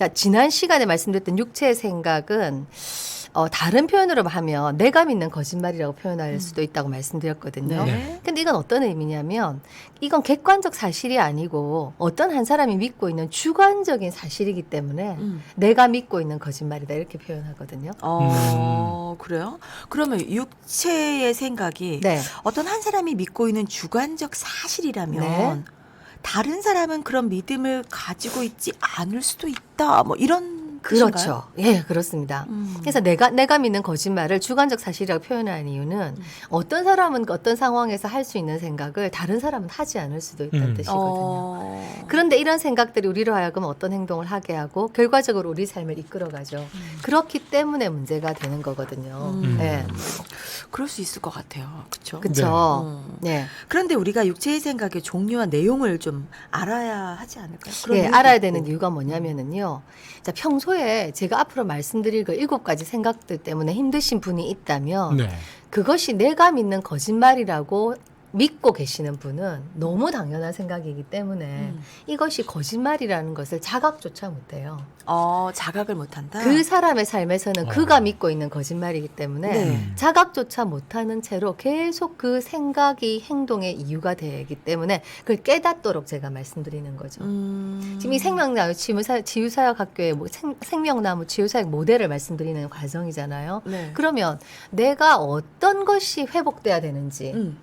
그러니까 지난 시간에 말씀드렸던 육체의 생각은 다른 표현으로 하면 내가 믿는 거짓말이라고 표현할 수도 있다고 말씀드렸거든요. 네. 근데 이건 어떤 의미냐면 이건 객관적 사실이 아니고 어떤 한 사람이 믿고 있는 주관적인 사실이기 때문에 내가 믿고 있는 거짓말이다 이렇게 표현하거든요. 그래요? 그러면 육체의 생각이 네. 어떤 한 사람이 믿고 있는 주관적 사실이라면 네. 다른 사람은 그런 믿음을 가지고 있지 않을 수도 있다. 뭐 이런 그렇죠. 뜻인가요? 예, 그렇습니다. 그래서 내가 믿는 거짓말을 주관적 사실이라고 표현하는 이유는 어떤 사람은 어떤 상황에서 할 수 있는 생각을 다른 사람은 하지 않을 수도 있다는 뜻이거든요. 그런데 이런 생각들이 우리로 하여금 어떤 행동을 하게 하고 결과적으로 우리 삶을 이끌어가죠. 그렇기 때문에 문제가 되는 거거든요. 네. 그럴 수 있을 것 같아요. 그렇죠? 그렇죠. 네. 그런데 우리가 육체의 생각의 종류와 내용을 좀 알아야 하지 않을까요? 그런 예, 이유도 알아야 있고. 되는 이유가 뭐냐면은요. 자, 평소에 제가 앞으로 말씀드릴 그 7가지 생각들 때문에 힘드신 분이 있다면 네. 그것이 내가 믿는 거짓말이라고 믿고 계시는 분은 너무 당연한 생각이기 때문에 이것이 거짓말이라는 것을 자각조차 못해요. 자각을 못한다. 그 사람의 삶에서는 그가 믿고 있는 거짓말이기 때문에 네. 자각조차 못하는 채로 계속 그 생각이 행동의 이유가 되기 때문에 그걸 깨닫도록 제가 말씀드리는 거죠. 지금 이 생명나무 치유사역학교의 생명나무 치유사역 모델을 말씀드리는 과정이잖아요. 네. 그러면 내가 어떤 것이 회복돼야 되는지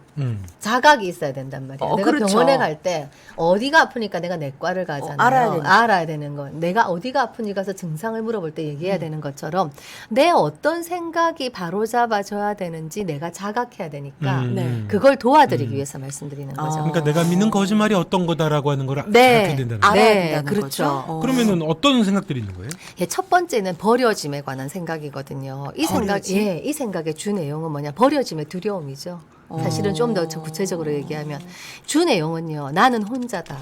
자각이 있어야 된단 말이에요. 내가 그렇죠. 병원에 갈 때 어디가 아프니까 내가 내과를 가잖아요. 알아야 되는 거. 내가 어디가 아픈지 가서 증상을 물어볼 때 얘기해야 되는 것처럼 내 어떤 생각이 바로잡아줘야 되는지 내가 자각해야 되니까 네. 그걸 도와드리기 위해서 말씀드리는 거죠. 그러니까 내가 믿는 거짓말이 어떤 거다라고 하는 걸 네. 생각해야 된다는 거예요. 알아야 네, 된다는 그렇죠. 거죠. 그러면은 어떤 생각들이 있는 거예요? 예, 첫 번째는 버려짐에 관한 생각이거든요. 이 생각의 주 내용은 뭐냐? 버려짐의 두려움이죠. 사실은 좀 더 구체적으로 얘기하면 주 내용은요. 나는 혼자다.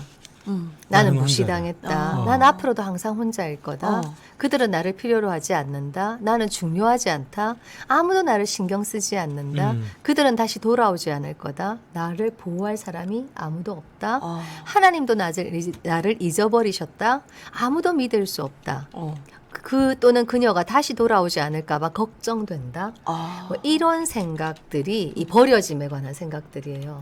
나는 나는 무시당했다. 혼자다. 난 앞으로도 항상 혼자일 거다. 그들은 나를 필요로 하지 않는다. 나는 중요하지 않다. 아무도 나를 신경 쓰지 않는다. 그들은 다시 돌아오지 않을 거다. 나를 보호할 사람이 아무도 없다. 하나님도 나를 잊어버리셨다. 아무도 믿을 수 없다. 그 또는 그녀가 다시 돌아오지 않을까봐 걱정된다. 뭐 이런 생각들이 이 버려짐에 관한 생각들이에요.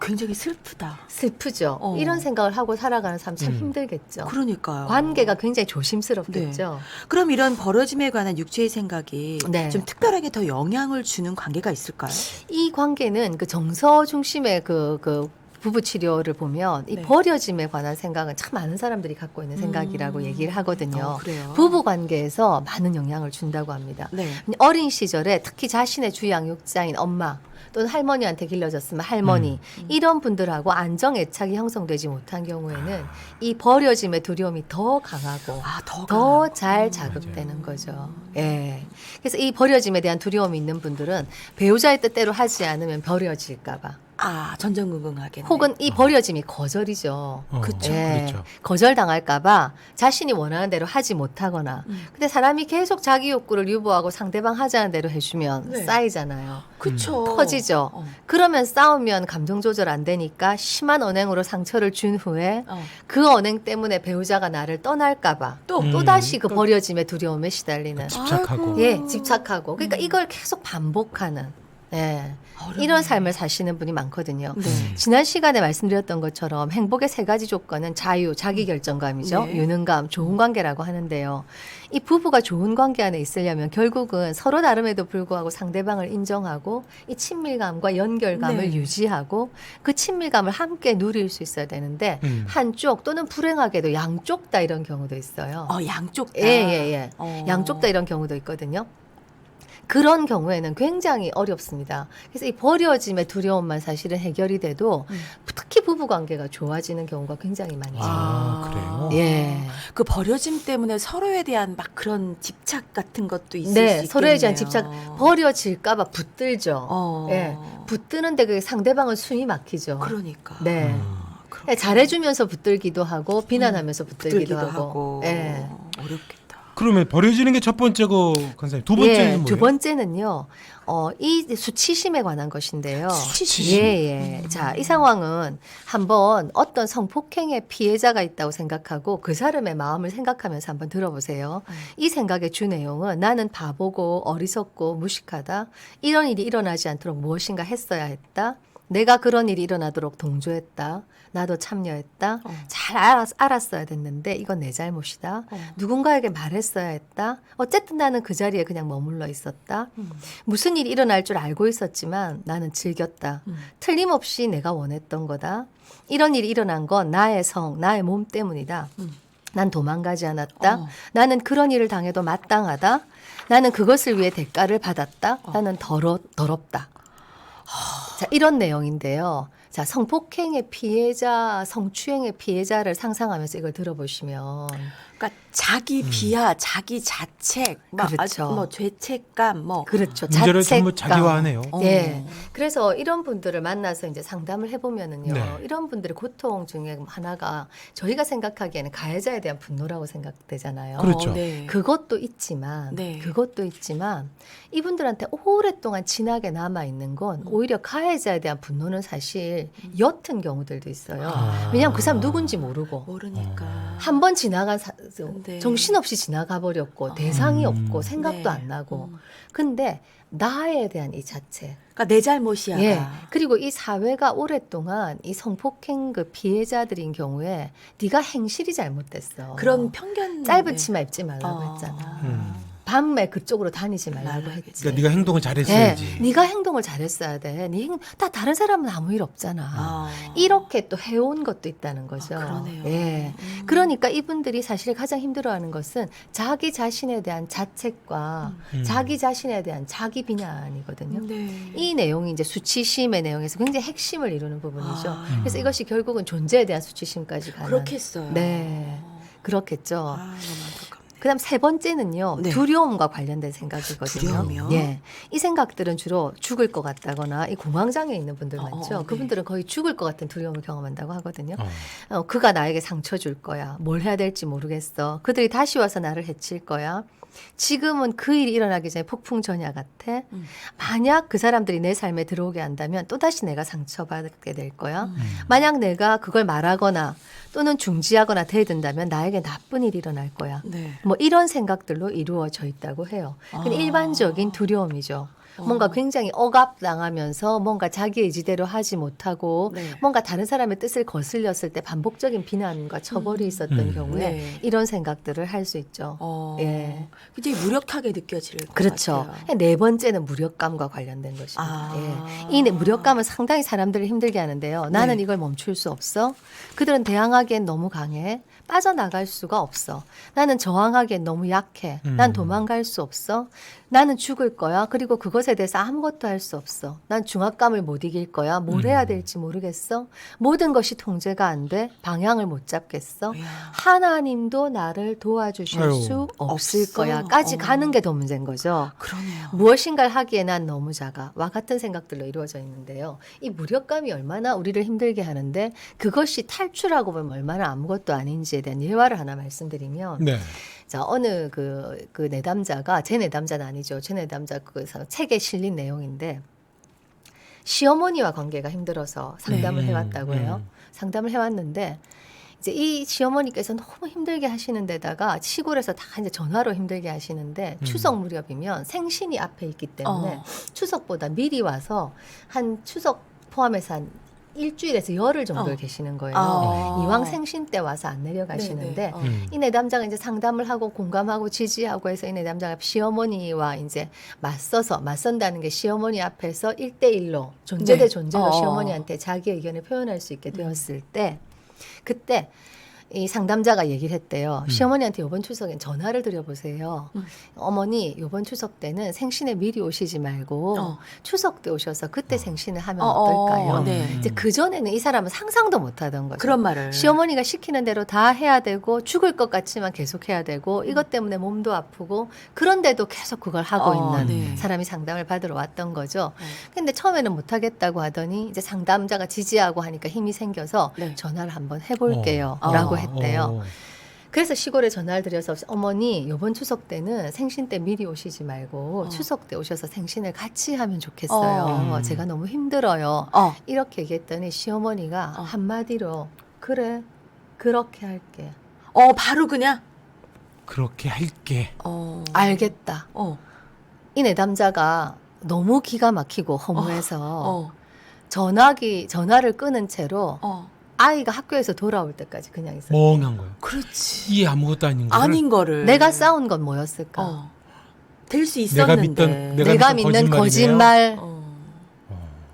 굉장히 슬프다. 슬프죠. 이런 생각을 하고 살아가는 사람 참 힘들겠죠. 그러니까요. 관계가 굉장히 조심스럽겠죠. 그럼 이런 버려짐에 관한 육체의 생각이 네. 좀 특별하게 더 영향을 주는 관계가 있을까요? 이 관계는 그 정서 중심의 그 부부 치료를 보면 이 네. 버려짐에 관한 생각은 참 많은 사람들이 갖고 있는 생각이라고 얘기를 하거든요. 그래요? 부부 관계에서 많은 영향을 준다고 합니다. 네. 어린 시절에 특히 자신의 주양육자인 엄마 또는 할머니한테 길러졌으면 할머니 이런 분들하고 안정 애착이 형성되지 못한 경우에는 이 버려짐의 두려움이 더 강하고 더 잘 자극되는 거죠. 예. 그래서 이 버려짐에 대한 두려움이 있는 분들은 배우자의 뜻대로 하지 않으면 버려질까 봐. 전전긍긍하겠네. 혹은 이 버려짐이 거절이죠. 그쵸. 그렇죠. 거절당할까봐 자신이 원하는 대로 하지 못하거나. 근데 사람이 계속 자기 욕구를 유보하고 상대방 하자는 대로 해주면 네. 쌓이잖아요. 그쵸. 커지죠. 그러면 싸우면 감정 조절 안 되니까 심한 언행으로 상처를 준 후에 그 언행 때문에 배우자가 나를 떠날까봐 또다시 그 버려짐의 두려움에 시달리는. 집착하고. 예, 집착하고. 그러니까 이걸 계속 반복하는. 예. 이런 삶을 사시는 분이 많거든요. 지난 시간에 말씀드렸던 것처럼 행복의 3가지 조건은 자유, 자기결정감이죠. 네. 유능감, 좋은 관계라고 하는데요. 이 부부가 좋은 관계 안에 있으려면 결국은 서로 다름에도 불구하고 상대방을 인정하고 이 친밀감과 연결감을 유지하고 그 친밀감을 함께 누릴 수 있어야 되는데 한쪽 또는 불행하게도 양쪽 다 이런 경우도 있어요. 양쪽 다. 예. 양쪽 다 이런 경우도 있거든요. 그런 경우에는 굉장히 어렵습니다. 그래서 이 버려짐의 두려움만 사실은 해결이 돼도 특히 부부 관계가 좋아지는 경우가 굉장히 많죠. 그래요? 예. 그 버려짐 때문에 서로에 대한 막 그런 집착 같은 것도 있을 수 네, 있겠네요. 서로에 대한 집착 버려질까봐 붙들죠. 예, 붙드는데 그 상대방은 숨이 막히죠. 그러니까. 네. 잘해주면서 붙들기도 하고 비난하면서 붙들기도 하고. 예. 어렵겠다. 그러면 버려지는 게 첫 번째고 간사님 두 번째는 뭐예요? 두 번째는요. 이 수치심에 관한 것인데요. 수치심. 예. 자, 이 상황은 한번 어떤 성폭행의 피해자가 있다고 생각하고 그 사람의 마음을 생각하면서 한번 들어보세요. 이 생각의 주 내용은 나는 바보고 어리석고 무식하다. 이런 일이 일어나지 않도록 무엇인가 했어야 했다. 내가 그런 일이 일어나도록 동조했다. 나도 참여했다. 잘 알았어야 됐는데 이건 내 잘못이다. 누군가에게 말했어야 했다. 어쨌든 나는 그 자리에 그냥 머물러 있었다. 무슨 일이 일어날 줄 알고 있었지만 나는 즐겼다. 틀림없이 내가 원했던 거다. 이런 일이 일어난 건 나의 성, 나의 몸 때문이다. 난 도망가지 않았다. 나는 그런 일을 당해도 마땅하다. 나는 그것을 위해 대가를 받았다. 나는 더럽다. 자, 이런 내용인데요. 자, 성폭행의 피해자, 성추행의 피해자를 상상하면서 이걸 들어보시면 그러니까 자기 비하, 자기 자책, 막 그렇죠. 뭐 죄책감, 뭐 그렇죠. 문제를 전부 자책감. 자기화하네요. 예. 그래서 이런 분들을 만나서 이제 상담을 해보면은요. 네. 이런 분들의 고통 중에 하나가 저희가 생각하기에는 가해자에 대한 분노라고 생각되잖아요. 그렇죠. 네. 그것도 있지만, 네. 이분들한테 오랫동안 진하게 남아있는 건 오히려 가해자에 대한 분노는 사실 옅은 경우들도 있어요. 아. 왜냐하면 그 사람 누군지 모르고. 모르니까. 한 번 지나간 네. 정신없이 지나가 버렸고 대상이 없고 생각도 네. 안 나고 근데 나에 대한 이 자체 그러니까 내 잘못이야. 예 그리고 이 사회가 오랫동안 이 성폭행 그 피해자들인 경우에 네가 행실이 잘못됐어 그런 편견. 짧은 치마 입지 말라고 했잖아 밤에 그쪽으로 다니지 말라고 했지 그러니까 네가 행동을 잘했어야지. 네가 행동을 잘했어야 돼. 다 다른 사람은 아무 일 없잖아. 이렇게 또 해온 것도 있다는 거죠. 그러네요. 예. 그러니까 이분들이 사실 가장 힘들어하는 것은 자기 자신에 대한 자책과 자기 자신에 대한 자기 비난이거든요. 네. 이 내용이 이제 수치심의 내용에서 굉장히 핵심을 이루는 부분이죠. 아. 그래서 이것이 결국은 존재에 대한 수치심까지 가는. 그렇겠어요. 네. 그렇겠죠. 아, 너무 안타깝네. 그다음 세 번째는요. 네. 두려움과 관련된 생각이거든요. 두려움이요? 예. 이 생각들은 주로 죽을 것 같다거나 이 공황장애 있는 분들 많죠. 네. 그분들은 거의 죽을 것 같은 두려움을 경험한다고 하거든요. 어. 그가 나에게 상처 줄 거야. 뭘 해야 될지 모르겠어. 그들이 다시 와서 나를 해칠 거야. 지금은 그 일이 일어나기 전에 폭풍 전야 같아. 만약 그 사람들이 내 삶에 들어오게 한다면 또다시 내가 상처받게 될 거야. 만약 내가 그걸 말하거나 또는 중지하거나 대든다면 나에게 나쁜 일이 일어날 거야. 네. 뭐 이런 생각들로 이루어져 있다고 해요. 근데 일반적인 두려움이죠. 뭔가 굉장히 억압당하면서 뭔가 자기의 의지대로 하지 못하고 네. 뭔가 다른 사람의 뜻을 거슬렸을 때 반복적인 비난과 처벌이 있었던 경우에 네. 이런 생각들을 할 수 있죠. 예. 굉장히 무력하게 느껴질 것 그렇죠. 같아요. 네 번째는 무력감과 관련된 것입니다. 아. 예. 이 무력감은 상당히 사람들을 힘들게 하는데요. 나는 네. 이걸 멈출 수 없어. 그들은 대항하기엔 너무 강해. 빠져나갈 수가 없어. 나는 저항하기엔 너무 약해. 난 도망갈 수 없어. 나는 죽을 거야. 그리고 그것에 대해서 아무것도 할 수 없어. 난 중압감을 못 이길 거야. 뭘 해야 될지 모르겠어. 모든 것이 통제가 안 돼. 방향을 못 잡겠어. 이야. 하나님도 나를 도와주실 아유. 수 없을 없어. 거야까지 가는 게 더 문제인 거죠. 그러네요. 무엇인가를 하기에 난 너무 작아. 와 같은 생각들로 이루어져 있는데요. 이 무력감이 얼마나 우리를 힘들게 하는데 그것이 탈출하고 보면 얼마나 아무것도 아닌지에 대한 예화를 하나 말씀드리면 네. 자, 어느 그 내담자가 제 내담자는 아니죠. 제 내담자 그 책에 실린 내용인데 시어머니와 관계가 힘들어서 상담을 네. 해왔다고 해요. 상담을 해왔는데 이제 이 시어머니께서 너무 힘들게 하시는 데다가 시골에서 다 이제 전화로 힘들게 하시는데 추석 무렵이면 생신이 앞에 있기 때문에 추석보다 미리 와서 한 추석 포함해서 한 일주일에서 열흘 정도 계시는 거예요. 이왕 생신 때 와서 안 내려가시는데 이 내담자가 이제 상담을 하고 공감하고 지지하고 해서 이 내담자가 시어머니와 이제 맞선다는 게 시어머니 앞에서 1대1로 존재 대 존재로 시어머니한테 자기 의견을 표현할 수 있게 되었을 때 그때 이 상담자가 얘기를 했대요. 시어머니한테 이번 추석엔 전화를 드려보세요. 어머니 이번 추석 때는 생신에 미리 오시지 말고 추석 때 오셔서 그때 생신을 하면 어떨까요? 네. 이제 그전에는 이 사람은 상상도 못하던 거죠. 그런 말을. 시어머니가 시키는 대로 다 해야 되고 죽을 것 같지만 계속 해야 되고 이것 때문에 몸도 아프고 그런데도 계속 그걸 하고 있는 네. 사람이 상담을 받으러 왔던 거죠. 근데 처음에는 못하겠다고 하더니 이제 상담자가 지지하고 하니까 힘이 생겨서 네. 전화를 한번 해볼게요 라고 했대요. 그래서 시골에 전화를 드려서 어머니 이번 추석 때는 생신 때 미리 오시지 말고 추석 때 오셔서 생신을 같이 하면 좋겠어요. 제가 너무 힘들어요. 이렇게 얘기했더니 시어머니가 한마디로 그래 그렇게 할게. 바로 그냥 그렇게 할게. 알겠다. 이 내담자가 너무 기가 막히고 허무해서 전화를 끊은 채로 아이가 학교에서 돌아올 때까지 그냥 있었어요. 멍한 거예요. 그렇지. 이게 아무것도 아닌 거를 아닌 거를 내가 싸운 건 뭐였을까? 될 수 내가 있었는데. 믿던 내가 믿는 거짓말이네요. 거짓말 어.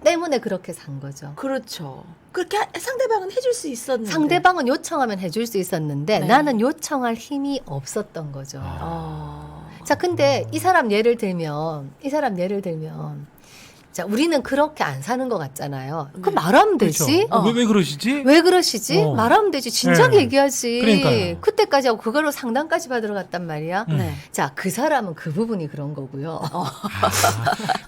때문에 그렇게 산 거죠. 그렇죠. 그렇게 상대방은 해줄 수 있었는데. 상대방은 요청하면 해줄 수 있었는데 네. 나는 요청할 힘이 없었던 거죠. 아. 자, 근데 이 사람 예를 들면 자, 우리는 그렇게 안 사는 것 같잖아요. 그 말하면 그렇죠. 되지? 왜 그러시지? 왜 그러시지? 말하면 되지. 진작 네. 얘기하지. 그러니까요. 그때까지 하고 그걸로 상담까지 받으러 갔단 말이야. 네. 자, 그 사람은 그 부분이 그런 거고요.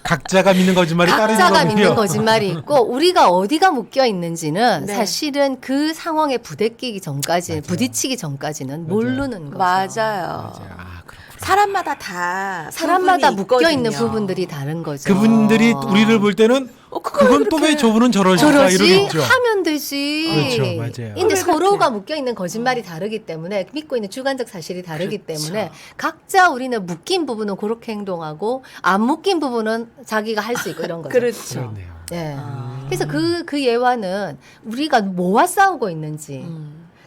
각자가 믿는 거짓말이 다른 각자가 거군요. 믿는 거짓말이 있고 우리가 어디가 묶여 있는지는 네. 사실은 그 상황에 부대끼기 전까지 맞아요. 부딪히기 전까지는 맞아요. 모르는 거죠. 맞아요. 맞아요. 아, 그렇구나. 사람마다 다 사람마다 부분이 묶여 있는 있거든요. 부분들이 다른 거죠. 그분들이 우리를 볼 때는 그건 또 왜 저분은 저럴까 저러지 이러겠죠. 하면 되지. 그렇죠, 맞아요. 근데 그래, 서로가 그렇게. 묶여 있는 거짓말이 다르기 때문에 믿고 있는 주관적 사실이 다르기 그렇죠. 때문에 각자 우리는 묶인 부분은 그렇게 행동하고 안 묶인 부분은 자기가 할 수 있고 이런 거죠. 그렇죠. 그렇네요. 예. 아. 그래서 그 예화는 우리가 뭐와 싸우고 있는지.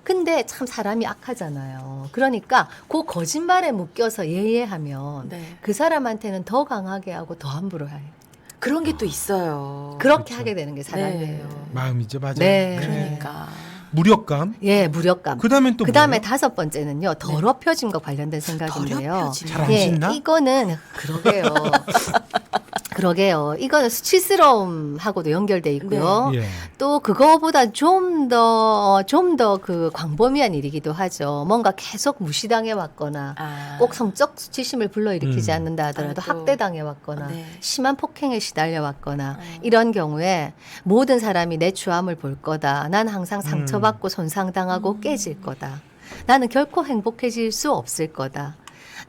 근데 참 사람이 악하잖아요. 그러니까 그 거짓말에 묶여서 예예하면 네. 그 사람한테는 더 강하게 하고 더 함부로 해요. 그런 게 또 있어요. 그렇게 그렇죠. 하게 되는 게 사람이에요. 마음이죠, 맞아요. 네. 그러니까. 무력감. 예, 무력감. 그다음엔 또 그다음에 뭐예요? 다섯 번째는요. 더럽혀짐과 관련된 생각인데요. 더럽혀짐. 잘 안 예, 씻나? 이거는 그러게요. 이거는 수치스러움하고도 연결돼 있고요. 예. 또 그거보다 좀 더 그 광범위한 일이기도 하죠. 뭔가 계속 무시당해 왔거나 꼭 성적 수치심을 불러일으키지 않는다 하더라도 아이고. 학대당해 왔거나 네. 심한 폭행에 시달려 왔거나 이런 경우에 모든 사람이 내 추함을 볼 거다. 난 항상 상처받고 손상당하고 깨질 거다. 나는 결코 행복해질 수 없을 거다.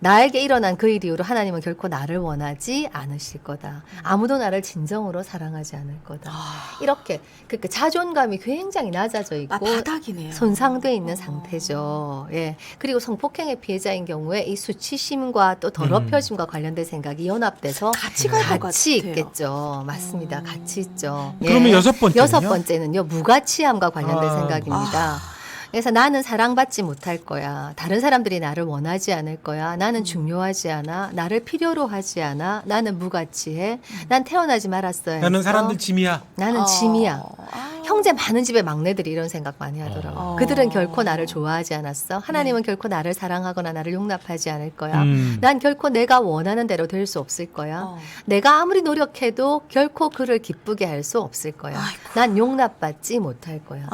나에게 일어난 그 일 이후로 하나님은 결코 나를 원하지 않으실 거다. 아무도 나를 진정으로 사랑하지 않을 거다. 이렇게 그러니까 자존감이 굉장히 낮아져 있고 바닥이네요. 손상돼 있는 상태죠. 예. 그리고 성폭행의 피해자인 경우에 이 수치심과 또 더럽혀짐과 관련된 생각이 연합돼서 같이 갈 것 같이 같아요. 있겠죠. 맞습니다. 같이 있죠. 그러면 여섯 번째는요? 여섯 번째는요. 무가치함과 관련된 아, 생각입니다. 그래서 나는 사랑받지 못할 거야. 다른 사람들이 나를 원하지 않을 거야. 나는 중요하지 않아. 나를 필요로 하지 않아. 나는 무가치해. 난 태어나지 말았어야 나는 했어. 사람들 짐이야. 나는 짐이야. 아. 형제 많은 집의 막내들이 이런 생각 많이 하더라고요. 그들은 결코 나를 좋아하지 않았어. 하나님은 결코 나를 사랑하거나 나를 용납하지 않을 거야. 난 결코 내가 원하는 대로 될 수 없을 거야. 내가 아무리 노력해도 결코 그를 기쁘게 할 수 없을 거야. 아이고. 난 용납받지 못할 거야.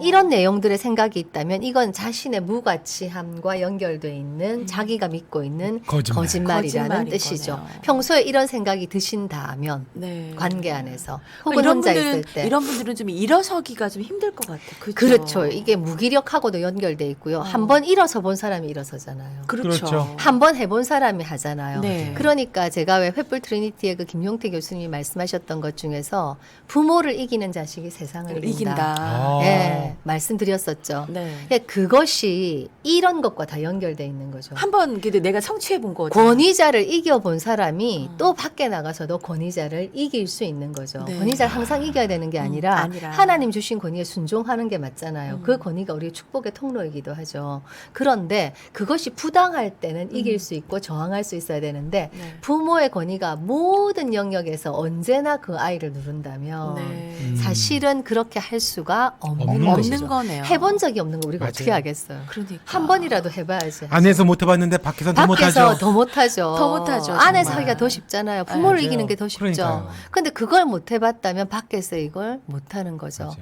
이런 내용들의 생각이 있다면 이건 자신의 무가치함과 연결돼 있는 자기가 믿고 있는 거짓말이라는 거짓말인 뜻이죠. 거네요. 평소에 이런 생각이 드신다면 네. 관계 안에서 그럼 혹은 혼자 있을 때 이런 분들은 좀 일어서기가 좀 힘들 것 같아요. 그렇죠. 이게 무기력하고도 연결돼 있고요. 한 번 일어서 본 사람이 일어서잖아요. 그렇죠. 그렇죠. 한 번 해본 사람이 하잖아요. 네. 그러니까 제가 왜 횃불 트리니티의 그 김용태 교수님이 말씀하셨던 것 중에서 부모를 이기는 자식이 세상을 이긴다. 아. 예, 말씀드렸었죠. 네. 근데 그것이 이런 것과 다 연결돼 있는 거죠. 한번 그래도 내가 성취해 본 거죠. 권위자를 이겨본 사람이 또 밖에 나가서도 권위자를 이길 수 있는 거죠. 네. 권위자를 항상 이겨야 되는 게 아니라, 아니라. 하나님 주신 권위에 순종하는 게 맞잖아요. 그 권위가 우리의 축복의 통로이기도 하죠. 그런데 그것이 부당할 때는 이길 수 있고 저항할 수 있어야 되는데 네. 부모의 권위가 모든 영역에서 언제나 그 아이를 누른다면 네. 사실은 그렇게 할 수가 없는 없는 것이죠. 거죠. 없는 거네요. 해본 적이 없는 거 우리가 맞아요. 어떻게 하겠어요. 그러니까. 한 번이라도 해봐야지. 안에서 못 해봤는데 밖에서 더 밖에서 못하죠. 더 못하죠. 더 못하죠, 안에서 정말. 하기가 더 쉽잖아요. 부모를 맞아요. 이기는 게 더 쉽죠. 그러니까요. 근데 그걸 못 해봤다면 밖에서 이걸 못하는 거죠. 맞아요.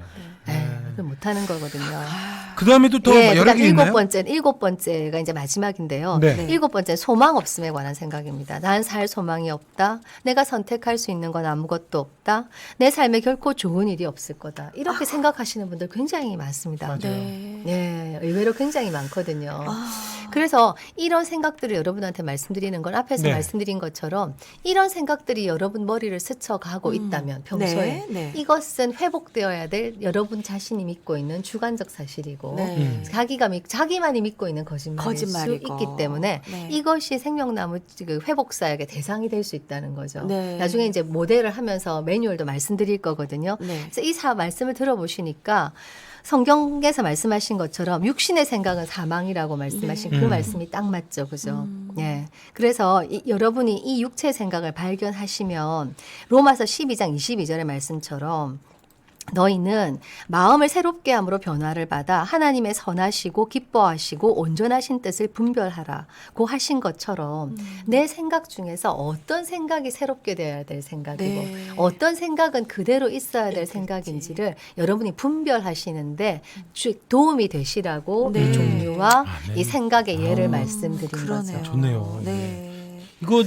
네, 그걸 못하는 거거든요. 그 다음에도 또 예, 여러 그다음 개 있나요? 일곱 번째가 이제 마지막인데요. 네. 일곱 번째 소망 없음에 관한 생각입니다. 난 살 소망이 없다. 내가 선택할 수 있는 건 아무것도 없다. 내 삶에 결코 좋은 일이 없을 거다. 이렇게 생각하시는 분들 굉장히 많습니다. 맞아요. 네. 네, 의외로 굉장히 많거든요. 아. 그래서 이런 생각들을 여러분한테 말씀드리는 건 앞에서 네. 말씀드린 것처럼 이런 생각들이 여러분 머리를 스쳐가고 있다면 평소에 네, 네. 이것은 회복되어야 될 여러분 자신이 믿고 있는 주관적 사실이고 네. 자기만이 믿고 있는 거짓말일 수 거짓말이고. 있기 때문에 네. 이것이 생명나무 그 회복사역의 대상이 될 수 있다는 거죠. 네. 나중에 이제 모델을 하면서 매뉴얼도 말씀드릴 거거든요. 네. 그래서 이 말씀을 들어보시니까 성경에서 말씀하신 것처럼 육신의 생각은 사망이라고 말씀하신 네. 그 음. 말씀이 딱 맞죠, 그죠? 예. 그래서 여러분이 이 육체의 생각을 발견하시면 로마서 12장 22절의 말씀처럼 너희는 마음을 새롭게 함으로 변화를 받아 하나님의 선하시고 기뻐하시고 온전하신 뜻을 분별하라고 하신 것처럼 내 생각 중에서 어떤 생각이 새롭게 되어야 될 생각이고 네. 어떤 생각은 그대로 있어야 될 그렇지. 생각인지를 여러분이 분별하시는데 도움이 되시라고 네. 이 종류와 아멘. 이 생각의 예를 아, 말씀드린 그러네요. 거죠. 좋네요. 네. 이거